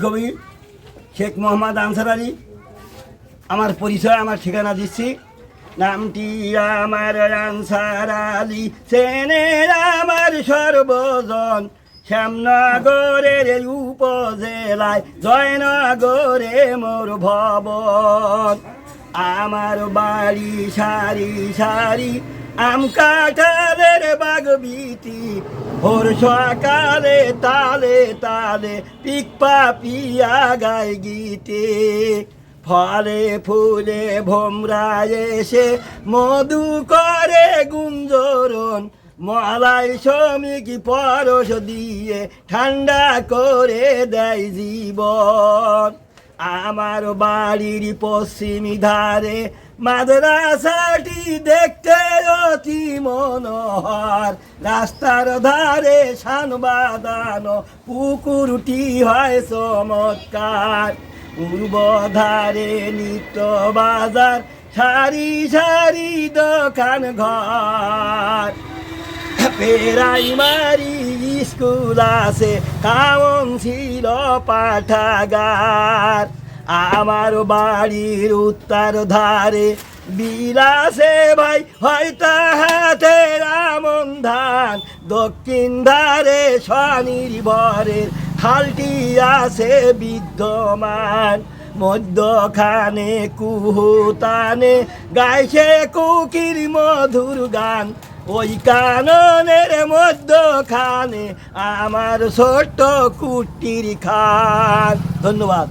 কবি শেখ মোহাম্মদ আনসার আলী। আমার পরিচয়, আমার ঠিকানা দিচ্ছি। নামটি আমার আনসার আলী, চেনে আমার সর্বজন। শ্যামনগরের উপজেলায় জয়নগরে মোর ভবন। আমার বাড়ি সারি সারি আম কাঁঠালের বাগবিটি। ভোর সকালে তালে তালে পিক পাপিয়া গায় গীতে। ফলে ফুলে ভোমরা এসে মধু করে গুঞ্জরণ। মলাই শ্রমিক পরশ দিয়ে ঠান্ডা করে দেয় জীবন। আমার বাড়ির পশ্চিম ধারে মাদ্রাসাটি দেখতে অতি মনোহর। রাস্তার ধারে শান বাঁধানো পুকুরটি হয় চমৎকার। পূর্ব ধারে নিত্য বাজার, সারি সারি দোকান ঘর। প্রাইমারি স্কুল আছে, কাউন্সিল পাঠাগার। আমার বাড়ির উত্তর ধারে বিলাসে ভাই হয় তাহাতের আমন ধান। দক্ষিণ ধারে স্বনির্ভরের খালটি আছে বিদ্যমান। মধ্যখানে কুহুতানে গাইছে কুকির মধুর গান। ওই কাননের মধ্যখানে আমার ছোট্ট কুটির খান। ধন্যবাদ।